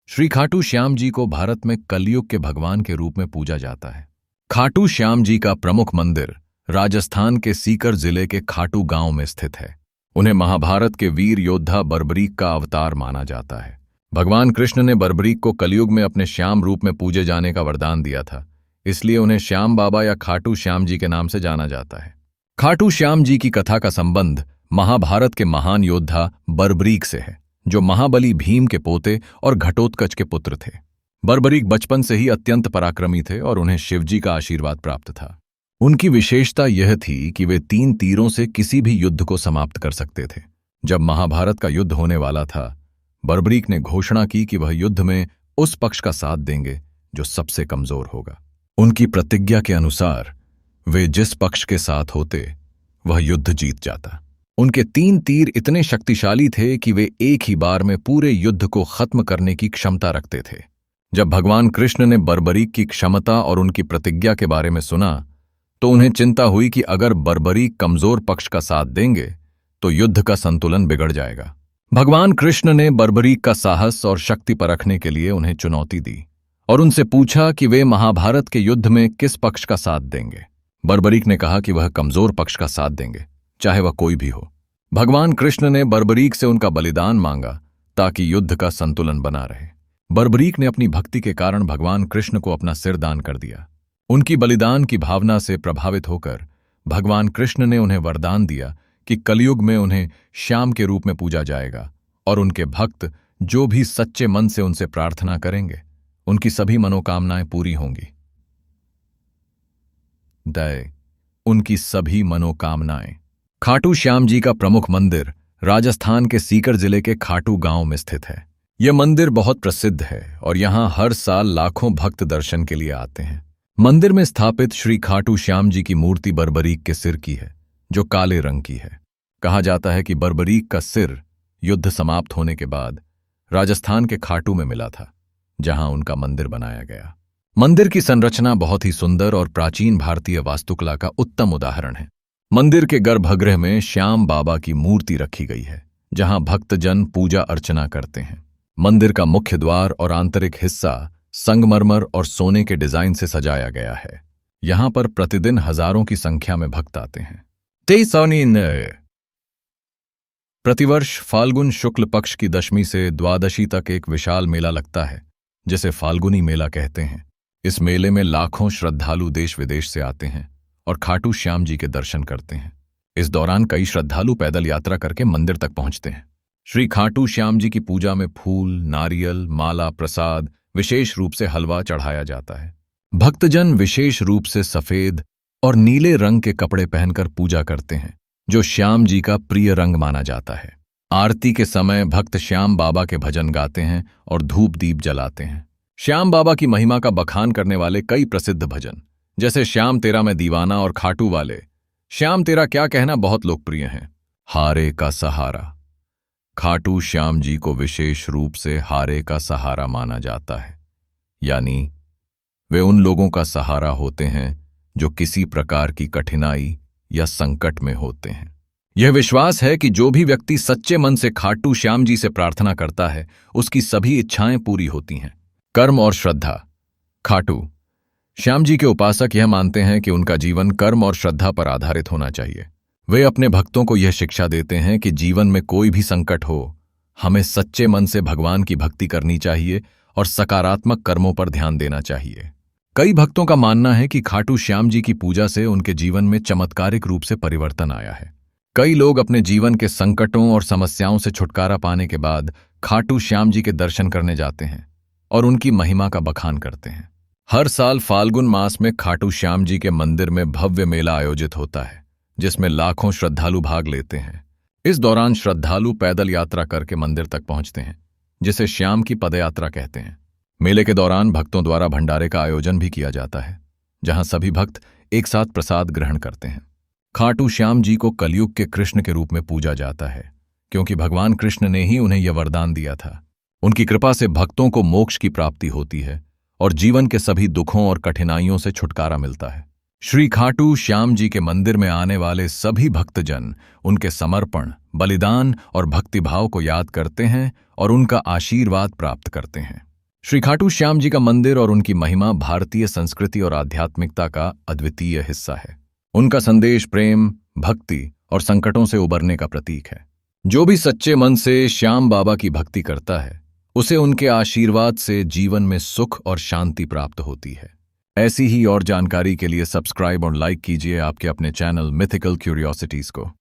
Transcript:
श्री खाटू श्याम जी को भारत में कलयुग के भगवान के रूप में पूजा जाता है। खाटू श्याम जी का प्रमुख मंदिर राजस्थान के सीकर जिले के खाटू गांव में स्थित है। उन्हें महाभारत के वीर योद्धा बर्बरीक का अवतार माना जाता है। भगवान कृष्ण ने बर्बरीक को कलयुग में अपने श्याम रूप में पूजे जाने का वरदान दिया था, इसलिए उन्हें श्याम बाबा या खाटू श्याम जी के नाम से जाना जाता है। खाटू श्याम जी की कथा का संबंध महाभारत के महान योद्धा बर्बरीक से है, जो महाबली भीम के पोते और घटोत्कच के पुत्र थे। बर्बरीक बचपन से ही अत्यंत पराक्रमी थे और उन्हें शिवजी का आशीर्वाद प्राप्त था। उनकी विशेषता यह थी कि वे 3 तीरों से किसी भी युद्ध को समाप्त कर सकते थे। जब महाभारत का युद्ध होने वाला था, बर्बरीक ने घोषणा की कि वह युद्ध में उस पक्ष का साथ देंगे जो सबसे कमजोर होगा। उनकी प्रतिज्ञा के अनुसार वे जिस पक्ष के साथ होते वह युद्ध जीत जाता। उनके 3 तीर इतने शक्तिशाली थे कि वे एक ही बार में पूरे युद्ध को खत्म करने की क्षमता रखते थे। जब भगवान कृष्ण ने बर्बरीक की क्षमता और उनकी प्रतिज्ञा के बारे में सुना, तो उन्हें चिंता हुई कि अगर बर्बरीक कमजोर पक्ष का साथ देंगे तो युद्ध का संतुलन बिगड़ जाएगा। भगवान कृष्ण ने बर्बरीक का साहस और शक्ति परखने के लिए उन्हें चुनौती दी और उनसे पूछा कि वे महाभारत के युद्ध में किस पक्ष का साथ देंगे। बर्बरीक ने कहा कि वह कमजोर पक्ष का साथ देंगे, चाहे वह कोई भी हो। भगवान कृष्ण ने बर्बरीक से उनका बलिदान मांगा ताकि युद्ध का संतुलन बना रहे। बर्बरीक ने अपनी भक्ति के कारण भगवान कृष्ण को अपना सिर दान कर दिया। उनकी बलिदान की भावना से प्रभावित होकर भगवान कृष्ण ने उन्हें वरदान दिया कि कलयुग में उन्हें श्याम के रूप में पूजा जाएगा और उनके भक्त जो भी सच्चे मन से उनसे प्रार्थना करेंगे, उनकी सभी मनोकामनाएं पूरी होंगी। उनकी सभी मनोकामनाएं। खाटू श्याम जी का प्रमुख मंदिर राजस्थान के सीकर जिले के खाटू गांव में स्थित है। यह मंदिर बहुत प्रसिद्ध है और यहां हर साल लाखों भक्त दर्शन के लिए आते हैं। मंदिर में स्थापित श्री खाटू श्याम जी की मूर्ति बर्बरीक के सिर की है, जो काले रंग की है। कहा जाता है कि बर्बरीक का सिर युद्ध समाप्त होने के बाद राजस्थान के खाटू में मिला था, जहां उनका मंदिर बनाया गया। मंदिर की संरचना बहुत ही सुंदर और प्राचीन भारतीय वास्तुकला का उत्तम उदाहरण है। मंदिर के गर्भगृह में श्याम बाबा की मूर्ति रखी गई है, जहां भक्तजन पूजा अर्चना करते हैं। मंदिर का मुख्य द्वार और आंतरिक हिस्सा संगमरमर और सोने के डिजाइन से सजाया गया है। यहां पर प्रतिदिन हजारों की संख्या में भक्त आते हैं। प्रतिवर्ष फाल्गुन शुक्ल पक्ष की दशमी से द्वादशी तक एक विशाल मेला लगता है, जिसे फाल्गुनी मेला कहते हैं। इस मेले में लाखों श्रद्धालु देश विदेश से आते हैं और खाटू श्याम जी के दर्शन करते हैं। इस दौरान कई श्रद्धालु पैदल यात्रा करके मंदिर तक पहुंचते हैं। श्री खाटू श्याम जी की पूजा में फूल, नारियल, माला, प्रसाद, विशेष रूप से हलवा चढ़ाया जाता है। भक्तजन विशेष रूप से सफेद और नीले रंग के कपड़े पहनकर पूजा करते हैं, जो श्याम जी का प्रिय रंग माना जाता है। आरती के समय भक्त श्याम बाबा के भजन गाते हैं और धूप दीप जलाते हैं। श्याम बाबा की महिमा का बखान करने वाले कई प्रसिद्ध भजन, जैसे श्याम तेरा मैं दीवाना और खाटू वाले श्याम तेरा क्या कहना, बहुत लोकप्रिय हैं। हारे का सहारा। खाटू श्याम जी को विशेष रूप से हारे का सहारा माना जाता है, यानी वे उन लोगों का सहारा होते हैं जो किसी प्रकार की कठिनाई या संकट में होते हैं। यह विश्वास है कि जो भी व्यक्ति सच्चे मन से खाटू श्याम जी से प्रार्थना करता है, उसकी सभी इच्छाएं पूरी होती हैं। कर्म और श्रद्धा। खाटू श्याम जी के उपासक यह मानते हैं कि उनका जीवन कर्म और श्रद्धा पर आधारित होना चाहिए। वे अपने भक्तों को यह शिक्षा देते हैं कि जीवन में कोई भी संकट हो, हमें सच्चे मन से भगवान की भक्ति करनी चाहिए और सकारात्मक कर्मों पर ध्यान देना चाहिए। कई भक्तों का मानना है कि खाटू श्याम जी की पूजा से उनके जीवन में चमत्कारिक रूप से परिवर्तन आया है। कई लोग अपने जीवन के संकटों और समस्याओं से छुटकारा पाने के बाद खाटू श्याम जी के दर्शन करने जाते हैं और उनकी महिमा का बखान करते हैं। हर साल फाल्गुन मास में खाटू श्याम जी के मंदिर में भव्य मेला आयोजित होता है, जिसमें लाखों श्रद्धालु भाग लेते हैं। इस दौरान श्रद्धालु पैदल यात्रा करके मंदिर तक पहुंचते हैं, जिसे श्याम की पदयात्रा कहते हैं। मेले के दौरान भक्तों द्वारा भंडारे का आयोजन भी किया जाता है, जहां सभी भक्त एक साथ प्रसाद ग्रहण करते हैं। खाटू श्याम जी को कलयुग के कृष्ण के रूप में पूजा जाता है, क्योंकि भगवान कृष्ण ने ही उन्हें यह वरदान दिया था। उनकी कृपा से भक्तों को मोक्ष की प्राप्ति होती है और जीवन के सभी दुखों और कठिनाइयों से छुटकारा मिलता है। श्री खाटू श्याम जी के मंदिर में आने वाले सभी भक्तजन उनके समर्पण, बलिदान और भक्तिभाव को याद करते हैं और उनका आशीर्वाद प्राप्त करते हैं। श्री खाटू श्याम जी का मंदिर और उनकी महिमा भारतीय संस्कृति और आध्यात्मिकता का अद्वितीय हिस्सा है। उनका संदेश प्रेम, भक्ति और संकटों से उबरने का प्रतीक है। जो भी सच्चे मन से श्याम बाबा की भक्ति करता है, उसे उनके आशीर्वाद से जीवन में सुख और शांति प्राप्त होती है। ऐसी ही और जानकारी के लिए सब्सक्राइब और लाइक कीजिए आपके अपने चैनल मिथिकल क्यूरियोसिटीज को।